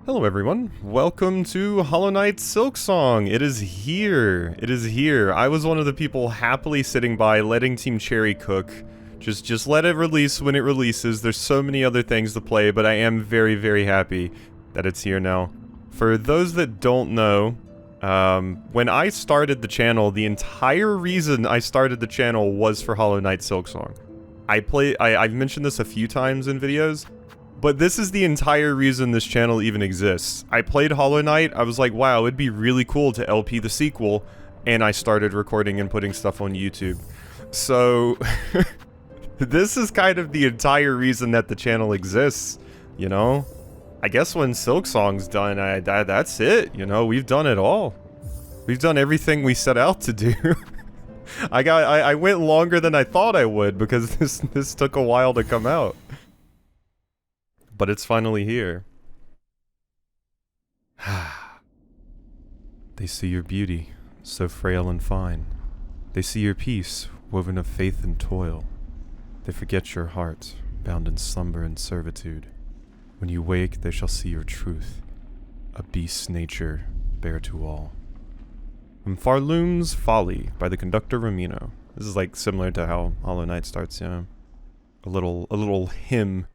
Hello everyone, welcome to Hollow Knight Silksong. It is here. It is here. I was one of the people happily sitting by, letting Team Cherry cook. Just let it release when it releases. There's so many other things to play, but I am very, very happy that it's here now. For those that don't know, when I started the channel, the entire reason I started the channel was for Hollow Knight Silksong. I've mentioned this a few times in videos, but this is the entire reason this channel even exists. I played Hollow Knight, I was like, wow, it'd be really cool to LP the sequel, and I started recording and putting stuff on YouTube. So, this is kind of the entire reason that the channel exists, you know? I guess when Silksong's done, that's it, you know? We've done it all. We've done everything we set out to do. I went longer than I thought I would, because this took a while to come out. But it's finally here. They see your beauty, so frail and fine. They see your peace, woven of faith and toil. They forget your heart, bound in slumber and servitude. When you wake, they shall see your truth, a beast's nature bare to all. From Farloom's Folly by the conductor Ramino. This is like similar to how Hollow Knight starts, yeah. A little hymn.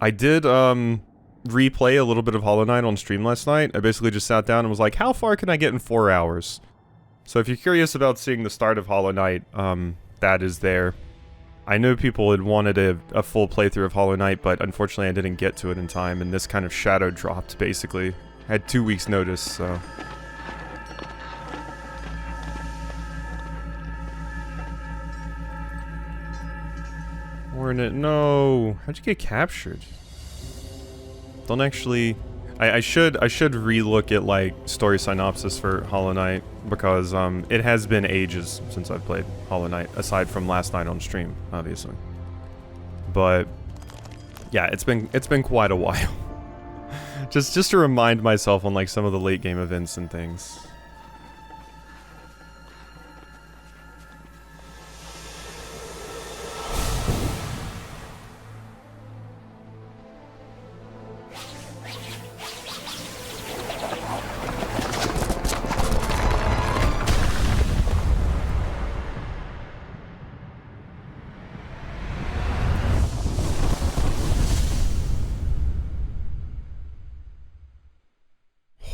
I did, replay a little bit of Hollow Knight on stream last night. I basically just sat down and was like, how far can I get in 4 hours? So if you're curious about seeing the start of Hollow Knight, that is there. I know people had wanted a full playthrough of Hollow Knight, but unfortunately I didn't get to it in time, and this kind of shadow dropped, basically. I had 2 weeks notice, so... Hornet, no! How'd you get captured? Don't actually... I should relook at, like, story synopsis for Hollow Knight, because, it has been ages since I've played Hollow Knight, aside from last night on stream, obviously. But, yeah, it's been quite a while. just to remind myself on, like, some of the late game events and things.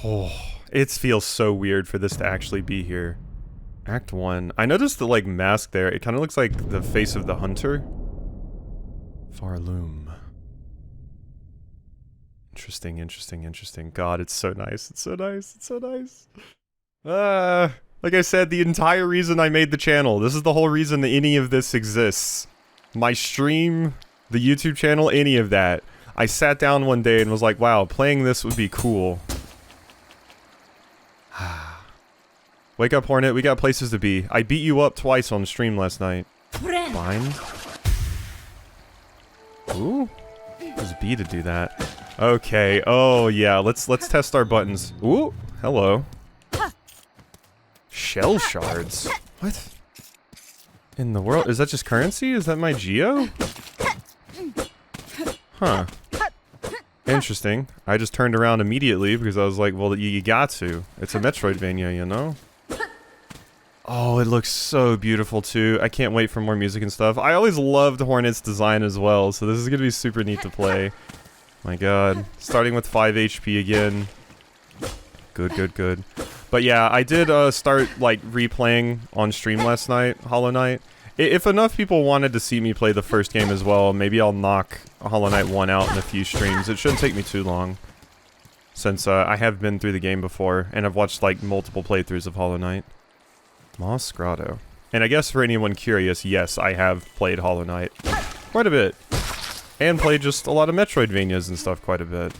Oh, it feels so weird for this to actually be here. Act 1. I noticed the, like, mask there. It kind of looks like the face of the hunter. Farloom. Interesting, interesting, interesting. God, it's so nice. It's so nice. It's so nice. Like I said, the entire reason I made the channel. This is the whole reason that any of this exists. My stream, the YouTube channel, any of that. I sat down one day and was like, wow, playing this would be cool. Wake up, Hornet. We got places to be. I beat you up twice on stream last night. Fine. Ooh. There's B to do that. Okay. Oh, yeah. Let's test our buttons. Ooh. Hello. Shell shards. What? In the world? Is that just currency? Is that my geo? Huh. Interesting. I just turned around immediately because I was like, well, you got to. It's a Metroidvania, you know? Oh, it looks so beautiful too. I can't wait for more music and stuff. I always loved Hornet's design as well, so this is gonna be super neat to play. My god. Starting with 5 HP again. Good, good, good. But yeah, I did start, like, replaying on stream last night, Hollow Knight. If enough people wanted to see me play the first game as well, maybe I'll knock Hollow Knight 1 out in a few streams. It shouldn't take me too long. Since I have been through the game before, and I've watched, like, multiple playthroughs of Hollow Knight. Moss Grotto. And I guess for anyone curious, yes, I have played Hollow Knight quite a bit. And played just a lot of Metroidvanias and stuff quite a bit.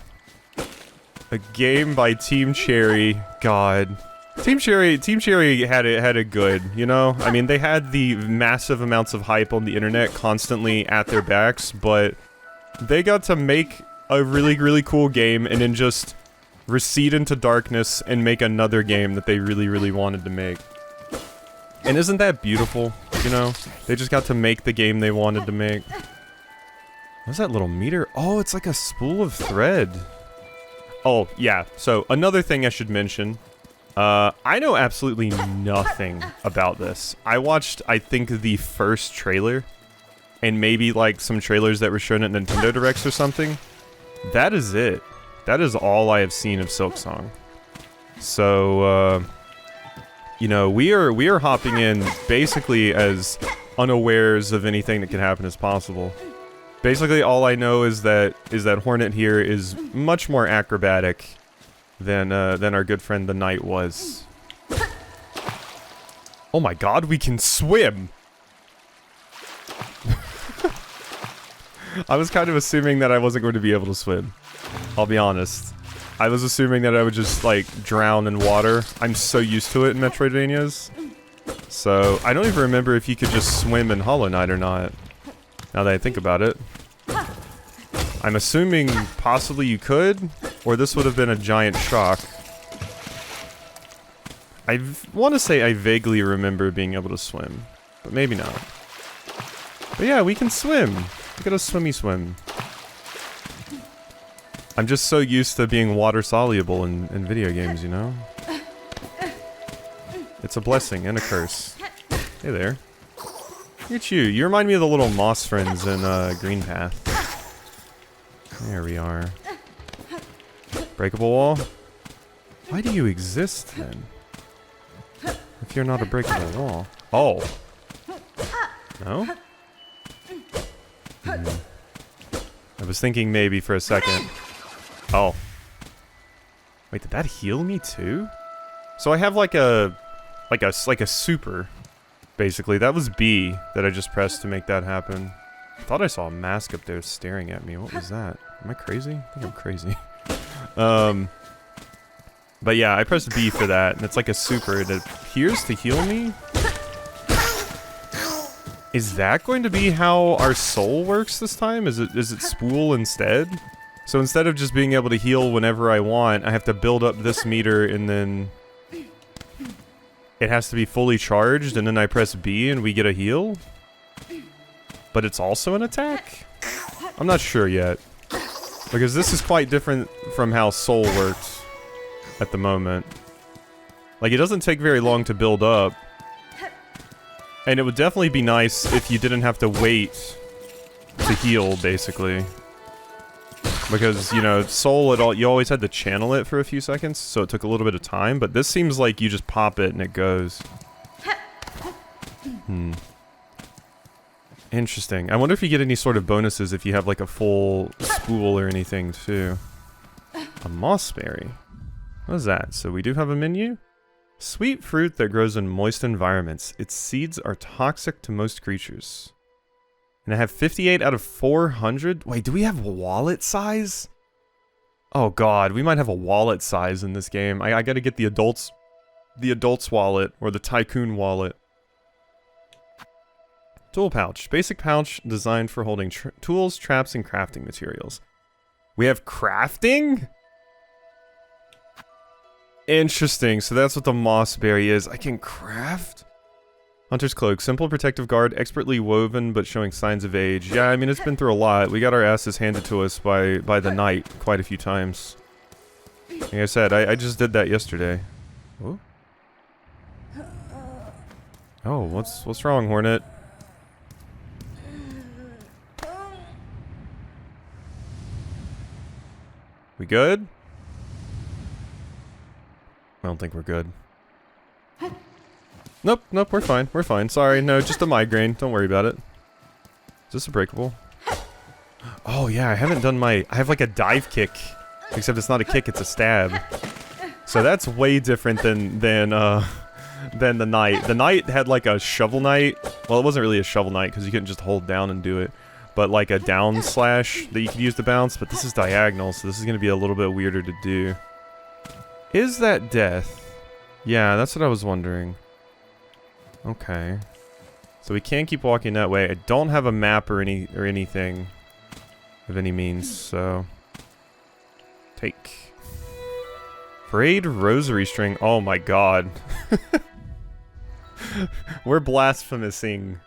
A game by Team Cherry. God. Team Cherry had it good, you know? I mean, they had the massive amounts of hype on the internet constantly at their backs, but they got to make a really, really cool game and then just recede into darkness and make another game that they really, really wanted to make. And isn't that beautiful, you know? They just got to make the game they wanted to make. What's that little meter? Oh, it's like a spool of thread. Oh, yeah. So, another thing I should mention. I know absolutely nothing about this. I watched, I think, the first trailer. And maybe, like, some trailers that were shown at Nintendo Directs or something. That is it. That is all I have seen of Silksong. So, you know, we are hopping in basically as unawares of anything that could happen as possible. Basically, all I know is that Hornet here is much more acrobatic than our good friend the Knight was. Oh my god, we can swim! I was kind of assuming that I wasn't going to be able to swim. I'll be honest. I was assuming that I would just, like, drown in water. I'm so used to it in Metroidvanias. So, I don't even remember if you could just swim in Hollow Knight or not. Now that I think about it. I'm assuming possibly you could, or this would have been a giant shock. I want to say I vaguely remember being able to swim, but maybe not. But yeah, we can swim. Look at us swimmy swim. I'm just so used to being water soluble in video games, you know? It's a blessing and a curse. Hey there. Look at you. You remind me of the little moss friends in Green Path. There we are. Breakable wall? Why do you exist then? If you're not a breakable wall. Oh. No? I was thinking maybe for a second. Oh. Wait, did that heal me too? So I have like a super, basically. That was B that I just pressed to make that happen. I thought I saw a mask up there staring at me. What was that? Am I crazy? I think I'm crazy. But yeah, I pressed B for that, and it's like a super. It appears to heal me. Is that going to be how our soul works this time? Is it spool instead? So instead of just being able to heal whenever I want, I have to build up this meter and then it has to be fully charged, and then I press B and we get a heal? But it's also an attack? I'm not sure yet. Because this is quite different from how soul works at the moment. Like, it doesn't take very long to build up. And it would definitely be nice if you didn't have to wait to heal, basically. Because, you know, soul, you always had to channel it for a few seconds, so it took a little bit of time, but this seems like you just pop it and it goes. Interesting. I wonder if you get any sort of bonuses if you have, like, a full spool or anything, too. A mossberry. What is that? So we do have a menu? Sweet fruit that grows in moist environments. Its seeds are toxic to most creatures. And I have 58 out of 400? Wait, do we have wallet size? Oh god, we might have a wallet size in this game. I gotta get the adults wallet, or the tycoon wallet. Tool pouch. Basic pouch designed for holding tools, traps, and crafting materials. We have crafting? Interesting, so that's what the mossberry is. I can craft? Hunter's Cloak. Simple protective guard, expertly woven, but showing signs of age. Yeah, I mean, it's been through a lot. We got our asses handed to us by the Knight quite a few times. Like I said, I just did that yesterday. Oh? Oh, what's wrong, Hornet? We good? I don't think we're good. Nope, we're fine. We're fine. Sorry, no, just a migraine. Don't worry about it. Is this a breakable? Oh yeah, I haven't done I have like a dive kick. Except it's not a kick, it's a stab. So that's way different than the Knight. The Knight had like a shovel knight. Well, it wasn't really a shovel knight because you couldn't just hold down and do it. But like a down slash that you could use to bounce, but this is diagonal, so this is gonna be a little bit weirder to do. Is that death? Yeah, that's what I was wondering. Okay. So we can't keep walking that way. I don't have a map or anything of any means, so take. Frayed rosary string. Oh my god. We're blasphemousing.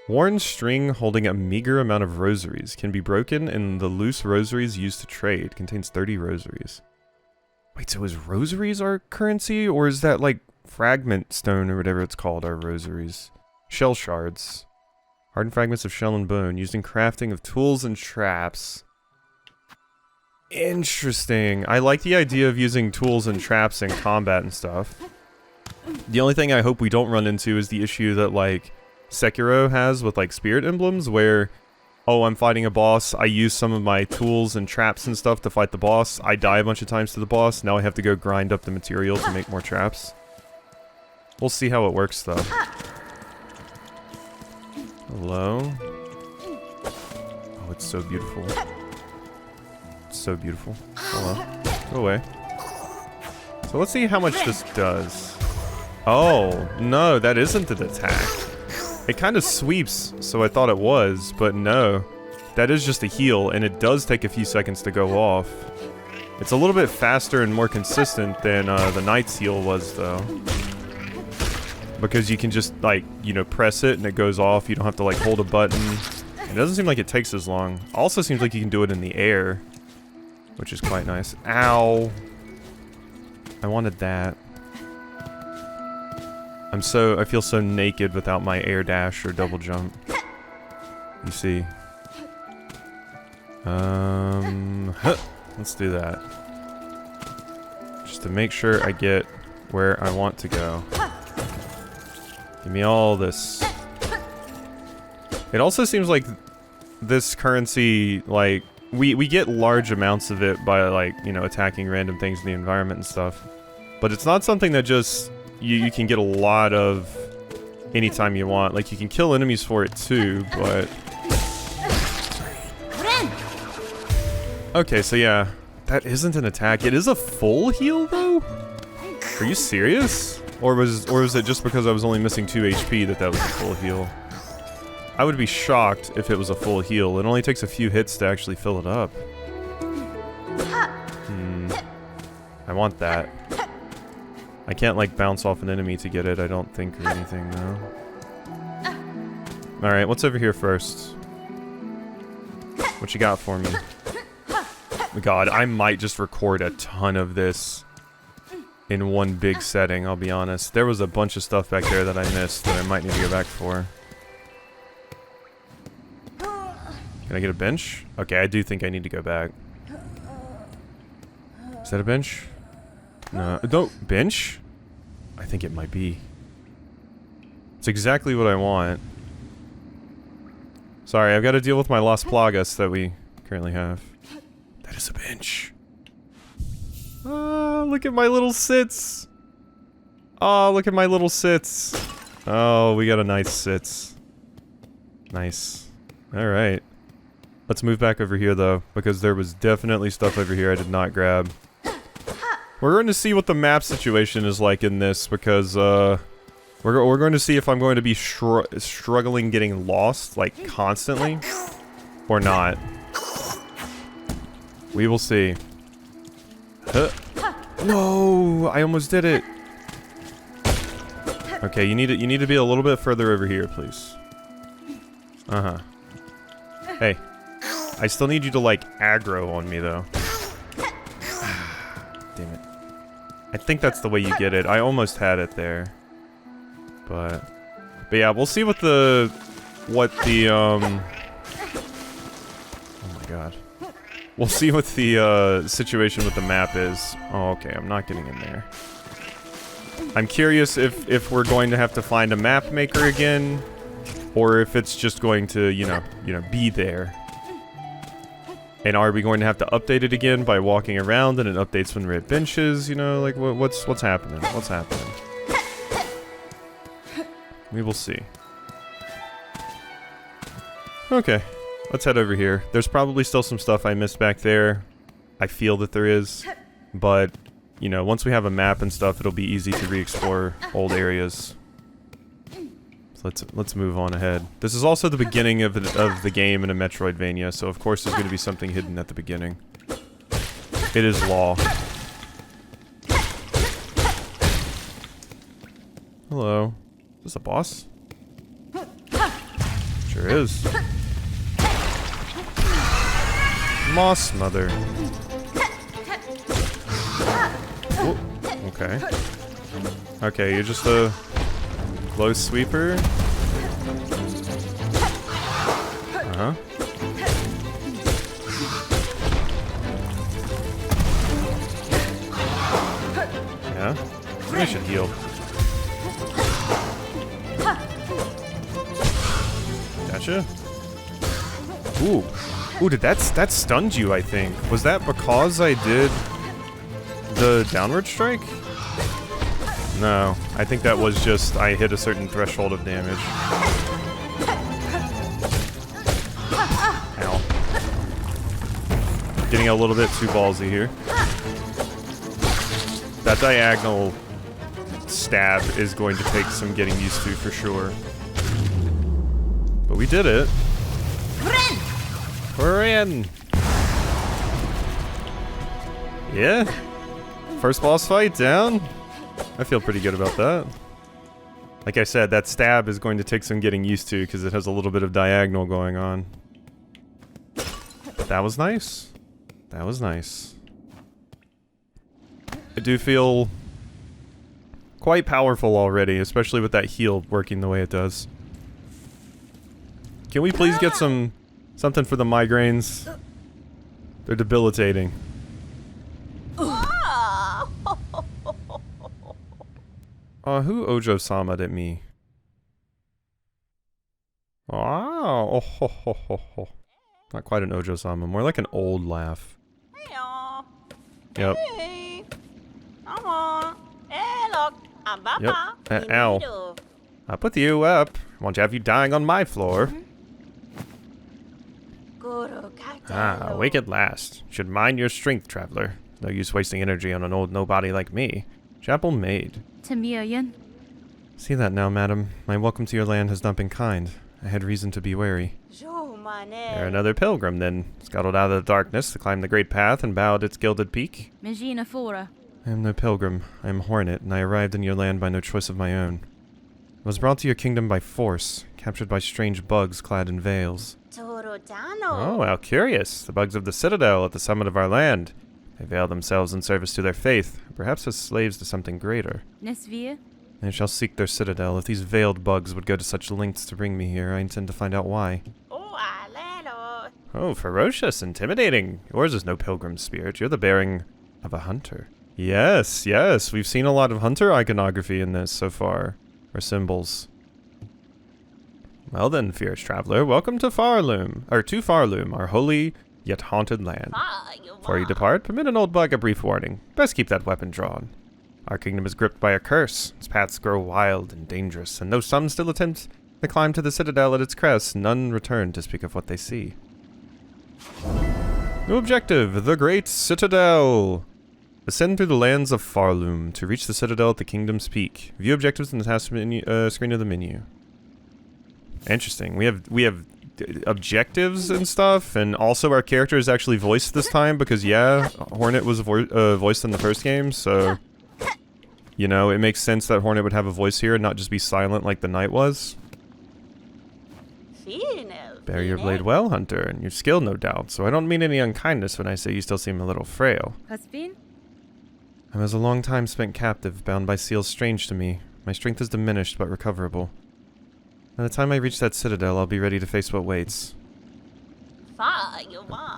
Worn string holding a meager amount of rosaries. Can be broken and the loose rosaries used to trade. Contains 30 rosaries. Wait, so is rosaries our currency? Or is that like fragment stone or whatever it's called, our rosaries? Shell shards. Hardened fragments of shell and bone used in crafting of tools and traps. Interesting. I like the idea of using tools and traps in combat and stuff. The only thing I hope we don't run into is the issue that, like, Sekiro has with, like, spirit emblems, where, oh, I'm fighting a boss, I use some of my tools and traps and stuff to fight the boss, I die a bunch of times to the boss, now I have to go grind up the material to make more traps. We'll see how it works, though. Hello? Oh, it's so beautiful. It's so beautiful. Hello. Go away. So let's see how much this does. Oh, no, that isn't an attack. It kind of sweeps, so I thought it was, but no. That is just a heal, and it does take a few seconds to go off. It's a little bit faster and more consistent than the Knight's heal was, though. Because you can just, like, you know, press it and it goes off. You don't have to, like, hold a button. It doesn't seem like it takes as long. Also seems like you can do it in the air, which is quite nice. Ow. I wanted that. I feel so naked without my air dash or double jump. You see. Let's do that. Just to make sure I get where I want to go. Give me all this. It also seems like this currency, like, we get large amounts of it by, like, you know, attacking random things in the environment and stuff. But it's not something that just you can get a lot of anytime you want. Like, you can kill enemies for it too, but... Okay, so yeah, that isn't an attack. It is a full heal, though? Are you serious? Or was it just because I was only missing 2 HP that was a full heal? I would be shocked if it was a full heal. It only takes a few hits to actually fill it up. I want that. I can't, like, bounce off an enemy to get it, I don't think, or anything, no. Alright, what's over here first? What you got for me? God, I might just record a ton of this in one big setting, I'll be honest. There was a bunch of stuff back there that I missed that I might need to go back for. Can I get a bench? Okay, I do think I need to go back. Is that a bench? No, don't bench? I think it might be. It's exactly what I want. Sorry, I've got to deal with my Las Plagas that we currently have. That is a bench. Oh, look at my little sits. Oh, look at my little sits. Oh, we got a nice sits. Nice. Alright. Let's move back over here, though, because there was definitely stuff over here I did not grab. We're going to see what the map situation is like in this, because, we're going to see if I'm going to be struggling getting lost, like, constantly, or not. We will see. Huh. No! I almost did it! Okay, you need to be a little bit further over here, please. Uh-huh. Hey. I still need you to, like, aggro on me, though. Damn it. I think that's the way you get it. I almost had it there. But yeah, we'll see what the, oh my god. We'll see what the, situation with the map is. Oh, okay, I'm not getting in there. I'm curious if we're going to have to find a map maker again, or if it's just going to, you know, be there. And are we going to have to update it again by walking around and it updates when we're at benches? You know, like, what's happening? What's happening? We will see. Okay, let's head over here. There's probably still some stuff I missed back there. I feel that there is. But, you know, once we have a map and stuff, it'll be easy to re-explore old areas. Let's move on ahead. This is also the beginning of the game in a Metroidvania, so of course there's going to be something hidden at the beginning. It is law. Hello. Is this a boss? Sure is. Moss Mother. Ooh, okay. Okay, you're just a glow sweeper. Uh-huh. Yeah. Maybe I should heal. Gotcha. Ooh. Ooh, that stunned you, I think. Was that because I did the downward strike? No. I think that was just I hit a certain threshold of damage. Ow. Getting a little bit too ballsy here. That diagonal stab is going to take some getting used to for sure. But we did it. We're in. Yeah. First boss fight down. I feel pretty good about that. Like I said, that stab is going to take some getting used to because it has a little bit of diagonal going on. But that was nice. That was nice. I do feel quite powerful already, especially with that heal working the way it does. Can we please get something for the migraines? They're debilitating. Who Ojo-sama'd at me? Oh, ho, ho, ho, ho. Not quite an Ojo-sama, more like an old laugh. Yep. Yep. Ow. I'll put you up. Won't have you dying on my floor. Ah, awake at last. Should mind your strength, traveler. No use wasting energy on an old nobody like me. Chapel maid. See that now, madam. My welcome to your land has not been kind. I had reason to be wary. You're another pilgrim, then. Scuttled out of the darkness to climb the great path and bow at its gilded peak. I am no pilgrim. I am Hornet, and I arrived in your land by no choice of my own. I was brought to your kingdom by force, captured by strange bugs clad in veils. Oh, how curious. The bugs of the citadel at the summit of our land. They veil themselves in service to their faith, perhaps as slaves to something greater. They shall seek their citadel. If these veiled bugs would go to such lengths to bring me here, I intend to find out why. Oh, ferocious, intimidating. Yours is no pilgrim spirit. You're the bearing of a hunter. Yes, yes. We've seen a lot of hunter iconography in this so far. Or symbols. Well then, fierce traveler, welcome to Farloom, our holy yet haunted land. Before you depart, permit an old bug a brief warning. Best keep that weapon drawn. Our kingdom is gripped by a curse. Its paths grow wild and dangerous, and though some still attempt to climb to the citadel at its crest, none return to speak of what they see. New objective, the Great Citadel. Ascend through the lands of Farloom to reach the citadel at the kingdom's peak. View objectives in the task menu, screen of the menu. Interesting. We have objectives and stuff, and also our character is actually voiced this time because yeah, Hornet was voiced in the first game, so you know it makes sense that Hornet would have a voice here and not just be silent like the knight was. Bear your blade well, hunter, and you're skilled, no doubt. So I don't mean any unkindness when I say you still seem a little frail. I was a long time spent captive, bound by seals strange to me. My strength is diminished, but recoverable. By the time I reach that citadel, I'll be ready to face what waits.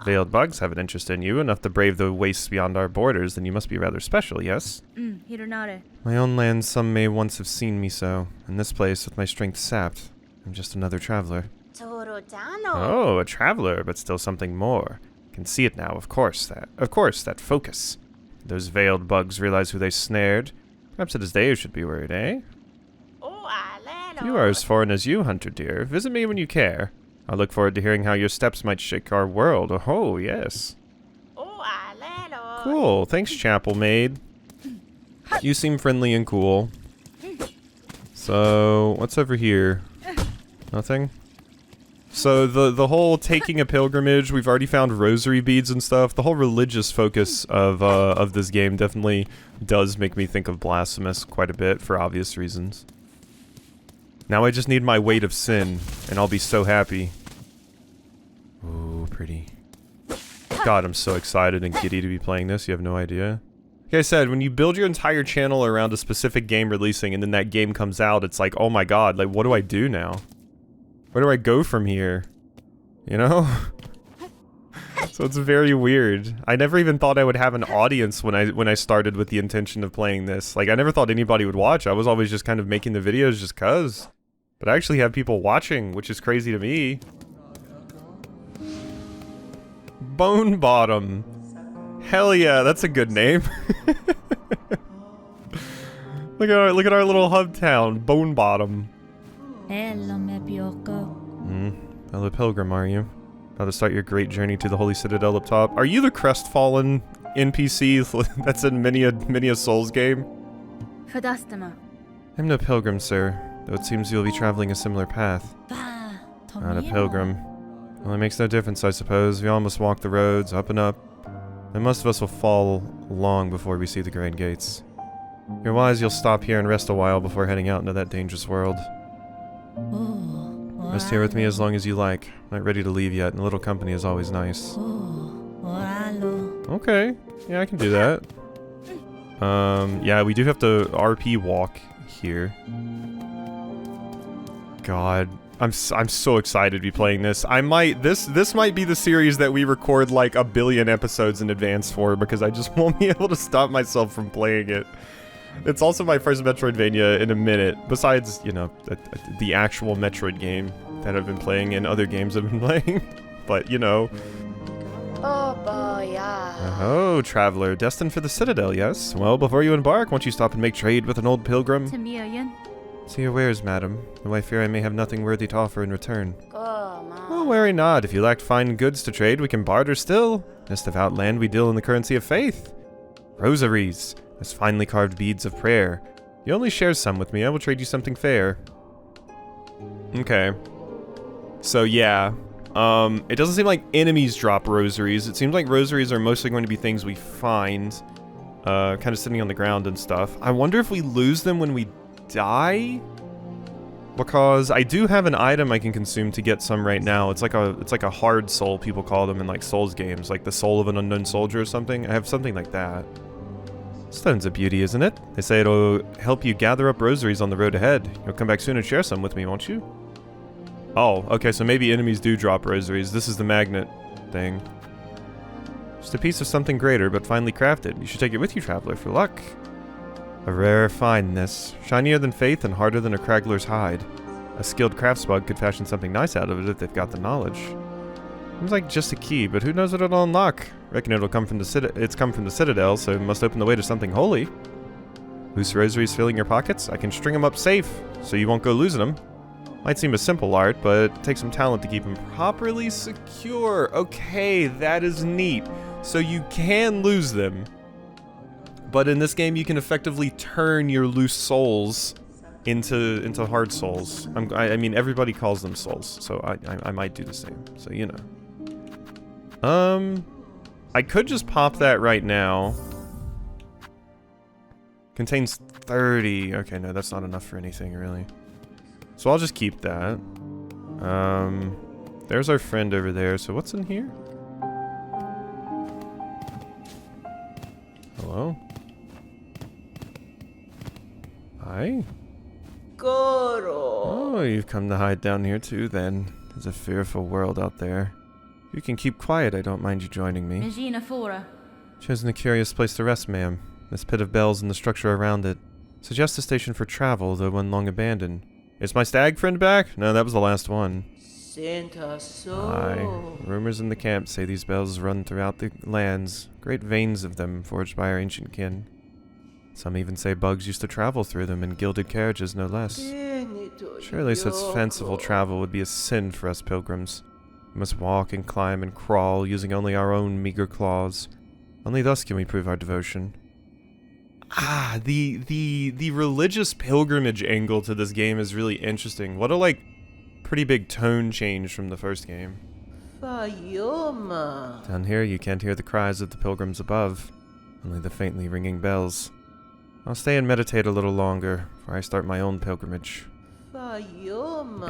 Veiled bugs have an interest in you, enough to brave the wastes beyond our borders, then you must be rather special, yes? My own land, some may once have seen me so. In this place, with my strength sapped, I'm just another traveler. Oh, a traveler, but still something more. Can see it now, of course, that focus. Those veiled bugs realize who they snared. Perhaps it is they who should be worried, eh? You are as foreign as you, hunter dear. Visit me when you care. I look forward to hearing how your steps might shake our world. Oh, yes. Cool. Thanks, chapel maid. You seem friendly and cool. So, what's over here? Nothing? So the whole taking a pilgrimage, we've already found rosary beads and stuff. The whole religious focus of this game definitely does make me think of Blasphemous quite a bit for obvious reasons. Now I just need my weight of sin, and I'll be so happy. Ooh, pretty. God, I'm so excited and giddy to be playing this, you have no idea. Like I said, when you build your entire channel around a specific game releasing and then that game comes out, it's like, oh my god, like what do I do now? Where do I go from here? You know? So it's very weird. I never even thought I would have an audience when I started with the intention of playing this. Like I never thought anybody would watch. I was always just kind of making the videos just cuz. But I actually have people watching, which is crazy to me. Bone Bottom. Hell yeah, that's a good name. Look at our little hub town, Bone Bottom. Hello, pilgrim, are you? About to start your great journey to the holy citadel up top. Are you the crestfallen NPC that's in many a Souls game? I'm no pilgrim, sir, though it seems you'll be traveling a similar path. Not a pilgrim. Well, it makes no difference, I suppose. We all must walk the roads, up and up. And most of us will fall long before we see the great gates. You're wise you'll stop here and rest a while before heading out into that dangerous world. Rest here with me as long as you like. I'm not ready to leave yet, and a little company is always nice. Okay. Yeah, I can do that. Yeah, we do have to RP walk here. God. I'm so excited to be playing this. This might be the series that we record like 1 billion episodes in advance for, because I just won't be able to stop myself from playing it. It's also my first Metroidvania in a minute, besides, you know, the actual Metroid game that I've been playing and other games I've been playing. But, you know. Oh boy, yeah. Oh, traveler, destined for the Citadel, yes? Well, before you embark, won't you stop and make trade with an old pilgrim? See your wares, madam, though I fear I may have nothing worthy to offer in return. Oh, worry not. If you lacked fine goods to trade, we can barter still. In this devout land, we deal in the currency of faith. Rosaries, as finely carved beads of prayer. You only share some with me, I will trade you something fair. Okay. So, yeah. It doesn't seem like enemies drop rosaries. It seems like rosaries are mostly going to be things we find, kind of sitting on the ground and stuff. I wonder if we lose them when we die, because I do have an item I can consume to get some right now. It's like a hard soul, people call them in like Souls games, like the soul of an unknown soldier or something. I have something like that. Stone's a beauty, isn't it? They say it'll help you gather up rosaries on the road ahead. You'll come back soon and share some with me, won't you? Oh, okay, so maybe enemies do drop rosaries. This is the magnet thing. Just a piece of something greater, but finely crafted. You should take it with you, traveler, for luck. A rare find, this. Shinier than faith and harder than a craggler's hide. A skilled craftsbug could fashion something nice out of it if they've got the knowledge. Seems like just a key, but who knows what it'll unlock? Reckon it'll come from the it's come from the Citadel, so it must open the way to something holy. Loose rosaries filling your pockets? I can string them up safe, so you won't go losing them. Might seem a simple art, but it takes some talent to keep them properly secure. Okay, that is neat. So you can lose them. But in this game, you can effectively turn your loose souls into hard souls. I mean, everybody calls them souls, so I might do the same. So, you know. I could just pop that right now. Contains 30. Okay, no, that's not enough for anything, really. So I'll just keep that. There's our friend over there. So what's in here? Hello? Hi? Oh, you've come to hide down here too, then. There's a fearful world out there. If you can keep quiet, I don't mind you joining me. Chosen a curious place to rest, ma'am. This pit of bells and the structure around it. Suggest a station for travel, though one long abandoned. Is my stag friend back? No, that was the last one. Aye. Rumors in the camp say these bells run throughout the lands. Great veins of them forged by our ancient kin. Some even say bugs used to travel through them in gilded carriages, no less. Surely such fanciful travel would be a sin for us pilgrims. We must walk and climb and crawl, using only our own meager claws. Only thus can we prove our devotion. Ah, the religious pilgrimage angle to this game is really interesting. What a, like, pretty big tone change from the first game. Down here, you can't hear the cries of the pilgrims above, only the faintly ringing bells. I'll stay and meditate a little longer, before I start my own pilgrimage.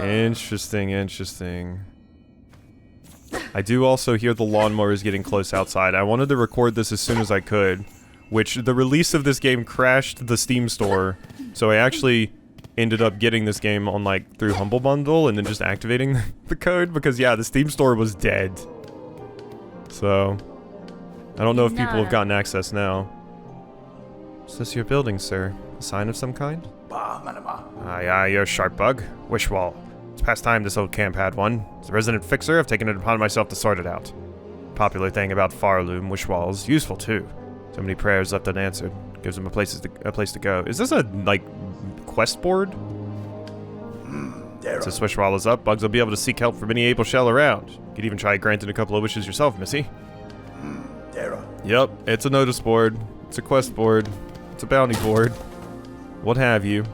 Interesting, interesting. I do also hear the lawnmowers getting close outside. I wanted to record this as soon as I could, which the release of this game crashed the Steam store, so I actually ended up getting this game on like through Humble Bundle and then just activating the code because yeah, the Steam store was dead. So I don't know if people have gotten access now. Is this your building, sir? A sign of some kind? Aye, you're a sharp bug. Wish wall. It's past time this old camp had one. As a resident fixer, I've taken it upon myself to sort it out. Popular thing about Farloom, wish walls, useful too. So many prayers left unanswered. Gives them a place to go. Is this a, like, quest board? Since wish wall is up, bugs will be able to seek help from any able shell around. You could even try granting a couple of wishes yourself, Missy. Yep, it's a notice board. It's a quest board. It's a bounty board. What have you.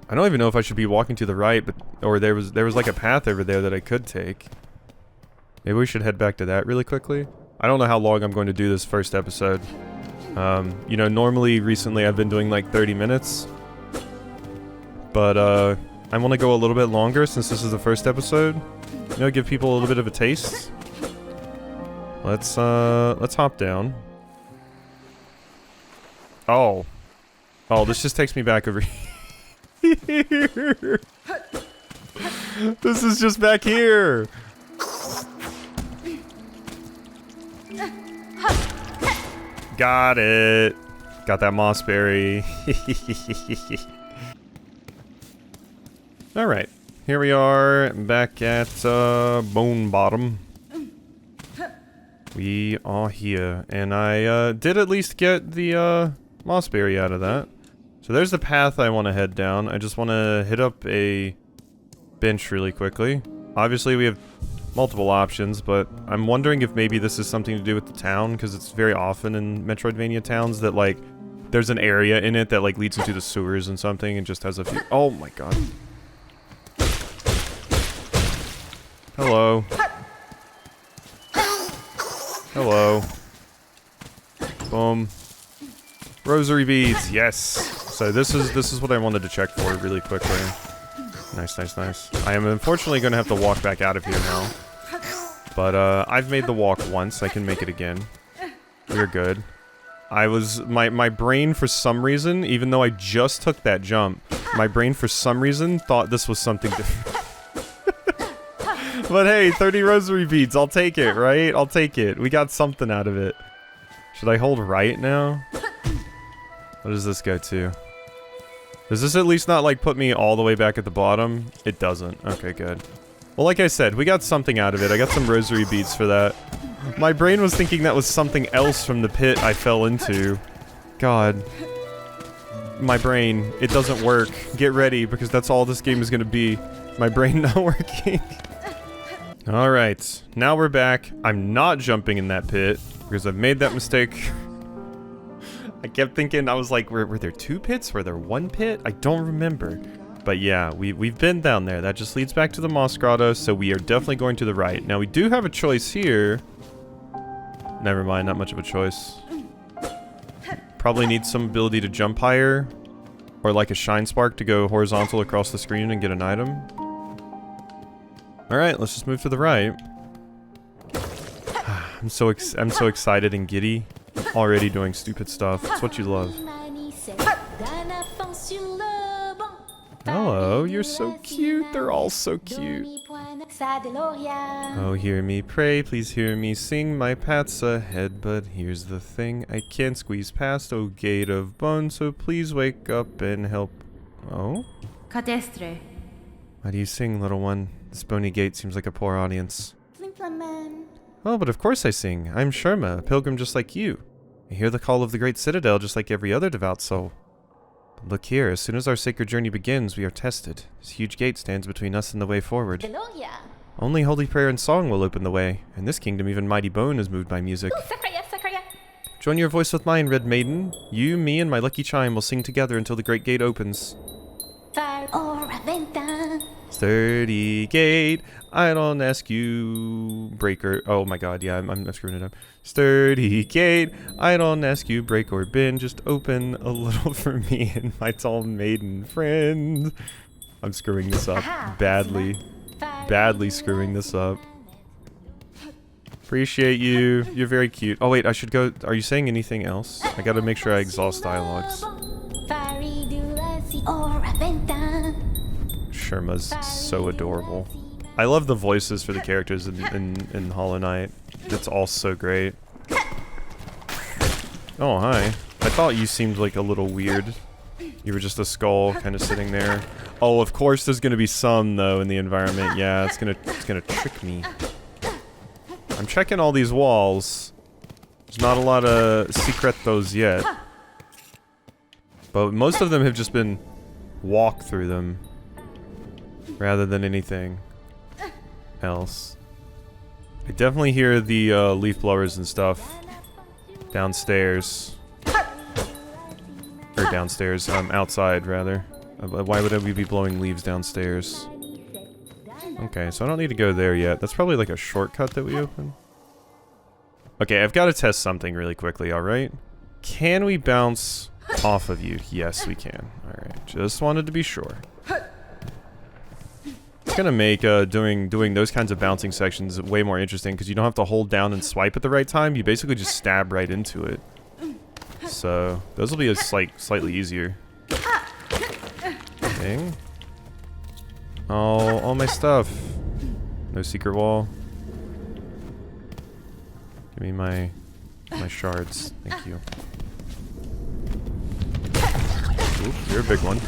I don't even know if I should be walking to the right, but or there was like a path over there that I could take. Maybe we should head back to that really quickly. I don't know how long I'm going to do this first episode. You know, normally recently I've been doing like 30 minutes. But I want to go a little bit longer since this is the first episode. You know, give people a little bit of a taste. Let's hop down. Oh, this just takes me back over here. This is just back here. Got it. Got that mossberry. All right, here we are back at Bone Bottom. We are here, and I did at least get the mossberry out of that. So there's the path I want to head down. I just want to hit up a bench really quickly. Obviously we have multiple options, but I'm wondering if maybe this is something to do with the town, because it's very often in Metroidvania towns that like there's an area in it that like leads into the sewers and something and just has a few— oh my god. Hello. Hello. Boom. Rosary beads, yes. So this is what I wanted to check for really quickly. Nice, nice, nice. I am unfortunately going to have to walk back out of here now. But I've made the walk once. I can make it again. We're good. My brain for some reason, even though I just took that jump, my brain for some reason thought this was something different. But hey, 30 rosary beads, I'll take it, right? I'll take it. We got something out of it. Should I hold right now? What does this go to? Does this at least not, like, put me all the way back at the bottom? It doesn't. Okay, good. Well, like I said, we got something out of it. I got some rosary beads for that. My brain was thinking that was something else from the pit I fell into. God. My brain, it doesn't work. Get ready, because that's all this game is gonna be. My brain not working. Alright, now we're back. I'm not jumping in that pit, because I've made that mistake. I kept thinking, I was like, were there two pits? Were there one pit? I don't remember. But yeah, we've been down there. That just leads back to the Moss Grotto, so we are definitely going to the right. Now, we do have a choice here. Never mind, not much of a choice. Probably need some ability to jump higher, or like a shine spark to go horizontal across the screen and get an item. Alright, let's just move to the right. I'm so excited and giddy. Already doing stupid stuff. It's what you love. Hello, you're so cute. They're all so cute. Oh, hear me pray, please hear me sing. My path's ahead, but here's the thing. I can't squeeze past, oh gate of bone, so please wake up and help. Oh? Cadestre. Why do you sing, little one? This bony gate seems like a poor audience. Oh, but of course I sing. I'm Sharma, a pilgrim just like you. I hear the call of the great citadel just like every other devout soul. But look here, as soon as our sacred journey begins, we are tested. This huge gate stands between us and the way forward. Only holy prayer and song will open the way. In this kingdom, even mighty bone is moved by music. Join your voice with mine, Red Maiden. You, me, and my lucky chime will sing together until the great gate opens. Sturdy gate, I don't ask you break or... Oh my god, yeah, I'm screwing it up. Sturdy gate. I don't ask you break or bend. Just open a little for me and my tall maiden friend. I'm screwing this up badly. Badly screwing this up. Appreciate you. You're very cute. Oh wait, I should go... Are you saying anything else? I gotta make sure I exhaust dialogues. Sherma's so adorable. I love the voices for the characters in Hollow Knight. It's all so great. Oh, hi. I thought you seemed like a little weird. You were just a skull kind of sitting there. Oh, of course there's gonna be some though in the environment. Yeah, it's gonna trick me. I'm checking all these walls. There's not a lot of secretos yet. But most of them have just been walk through them rather than anything else. I definitely hear the leaf blowers and stuff downstairs. Or downstairs, outside rather. Why would we be blowing leaves downstairs? Okay, so I don't need to go there yet. That's probably like a shortcut that we open. Okay, I've got to test something really quickly, alright? Can we bounce off of you? Yes, we can. Alright, just wanted to be sure. It's gonna make doing those kinds of bouncing sections way more interesting because you don't have to hold down and swipe at the right time. You basically just stab right into it. So those will be a slightly easier. Dang. Oh, all my stuff. No secret wall. Give me my shards. Thank you. Oop, you're a big one.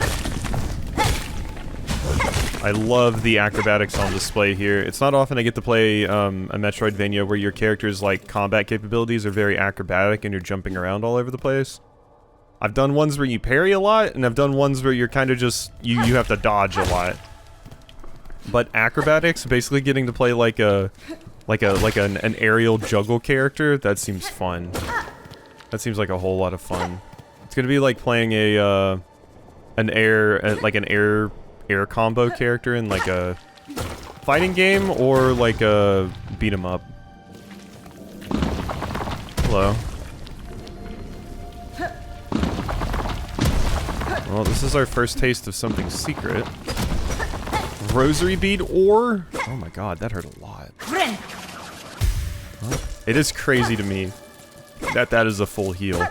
I love the acrobatics on display here. It's not often I get to play a Metroidvania where your character's like combat capabilities are very acrobatic and you're jumping around all over the place. I've done ones where you parry a lot, and I've done ones where you're kind of just you have to dodge a lot. But acrobatics, basically getting to play like an aerial juggle character, that seems fun. That seems like a whole lot of fun. It's gonna be like playing an air combo character in like a fighting game or like a beat 'em up. Hello. Well, this is our first taste of something secret. Rosary bead ore? Oh my god, that hurt a lot. Well, it is crazy to me that that is a full heal.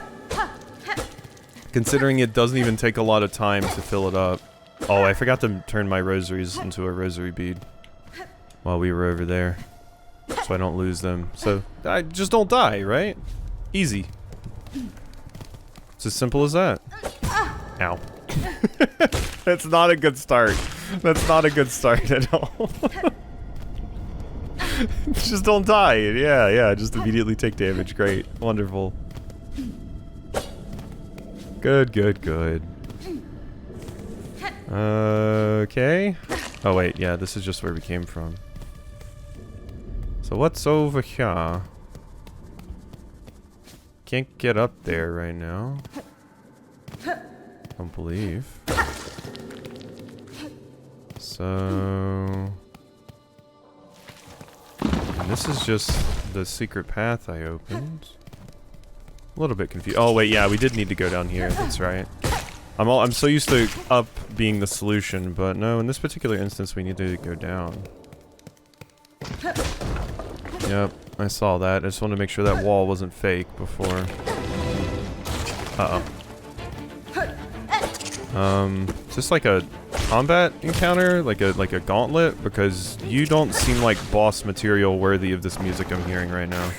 Considering it doesn't even take a lot of time to fill it up. Oh, I forgot to turn my rosaries into a rosary bead while we were over there. So I don't lose them. So, I just don't die, right? Easy. It's as simple as that. Ow. That's not a good start. That's not a good start at all. Just don't die. Yeah, just immediately take damage. Great. Wonderful. Good. Okay. Oh wait, yeah, this is just where we came from. So what's over here? Can't get up there right now. Don't believe. So... And this is just the secret path I opened. A little bit confused. Oh wait, yeah, we did need to go down here. That's right. I'm so used to up being the solution, but no, in this particular instance we need to go down. Yep, I saw that. I just wanted to make sure that wall wasn't fake before. Uh-oh. Is this like a combat encounter? Like a gauntlet? Because you don't seem like boss material worthy of this music I'm hearing right now.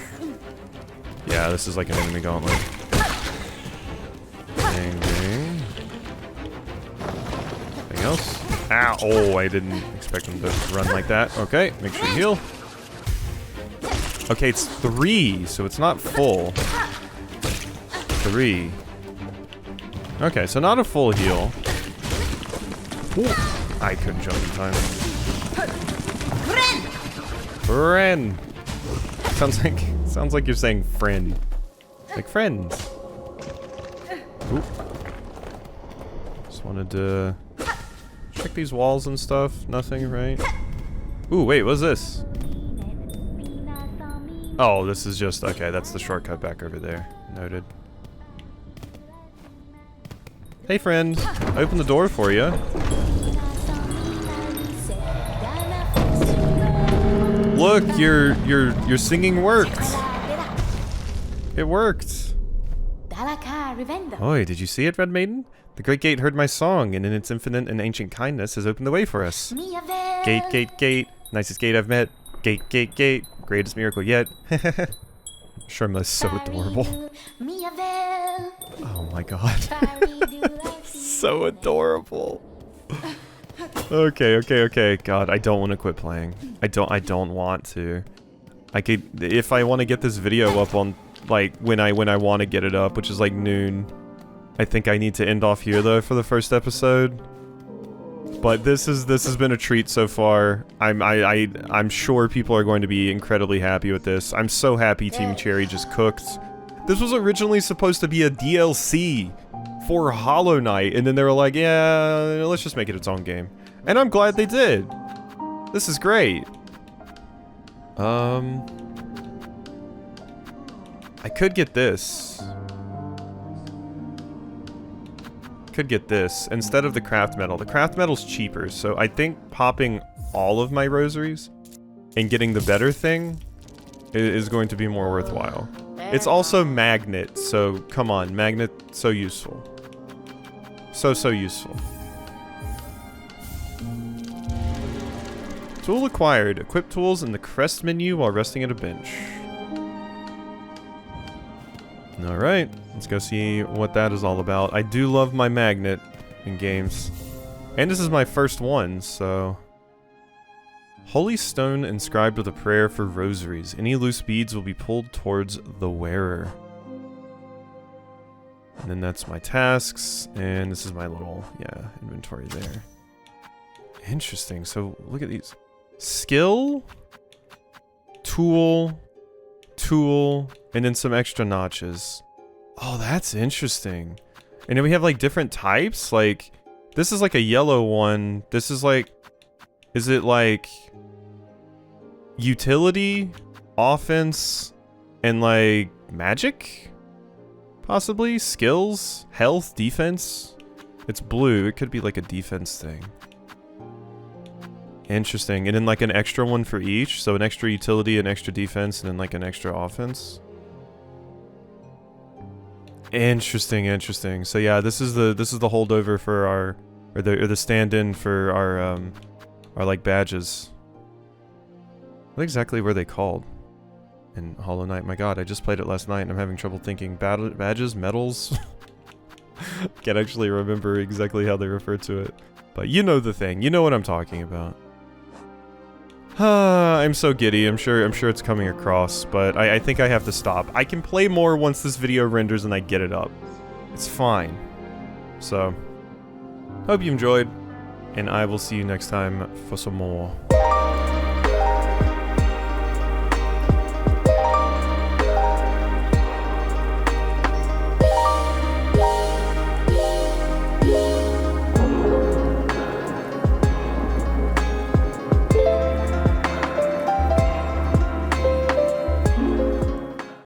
Yeah, this is like an enemy gauntlet. Ding, ding. Anything else? Ow! Oh, I didn't expect him to run like that. Okay, make sure you heal. Okay, it's 3, so it's not full. 3. Okay, so not a full heal. Ooh, I couldn't jump in time. Friend. Sounds like you're saying friend. Like friends. Oop. Just wanted to check these walls and stuff. Nothing, right? Ooh, wait, what's this? Oh, this is just... Okay, that's the shortcut back over there. Noted. Hey, friend. I opened the door for you. Look, your singing worked. It worked. Oi, did you see it, Red Maiden? The Great Gate heard my song, and in its infinite and ancient kindness has opened the way for us. Gate, gate, gate. Nicest gate I've met. Gate, gate, gate. Greatest miracle yet. Shermla is so adorable. Oh my god. So adorable. Okay. God, I don't want to quit playing. I don't want to. I could, if I want to get this video up on, like, when I want to get it up, which is like noon. I think I need to end off here though for the first episode. But this has been a treat so far. I'm sure people are going to be incredibly happy with this. I'm so happy Team Cherry just cooked. This was originally supposed to be a DLC for Hollow Knight, and then they were like, yeah, let's just make it its own game. And I'm glad they did. This is great. I could get this. Could get this instead of the craft metal. The craft metal's cheaper, so I think popping all of my rosaries and getting the better thing is going to be more worthwhile. It's also magnet, so come on, magnet, so useful. So useful. Tool acquired. Equip tools in the crest menu while resting at a bench. Alright, let's go see what that is all about. I do love my magnet in games. And this is my first one, so... Holy stone inscribed with a prayer for rosaries. Any loose beads will be pulled towards the wearer. And then that's my tasks, and this is my little, yeah, inventory there. Interesting, so look at these. Skill, tool, and then some extra notches. Oh, that's interesting. And then we have like different types, like, this is like a yellow one, this is like, is it like utility, offense, and like magic? Possibly? Skills? Health? Defense? It's blue, it could be like a defense thing. Interesting, and then like an extra one for each, so an extra utility, an extra defense, and then like an extra offense. Interesting. So yeah, this is the holdover for our, or the stand-in for our like badges. What exactly were they called in Hollow Knight? My god, I just played it last night and I'm having trouble thinking. Badges? Medals? Can't actually remember exactly how they refer to it. But you know the thing. You know what I'm talking about. I'm so giddy. I'm sure it's coming across, but I think I have to stop. I can play more once this video renders and I get it up. It's fine. So, hope you enjoyed, and I will see you next time for some more.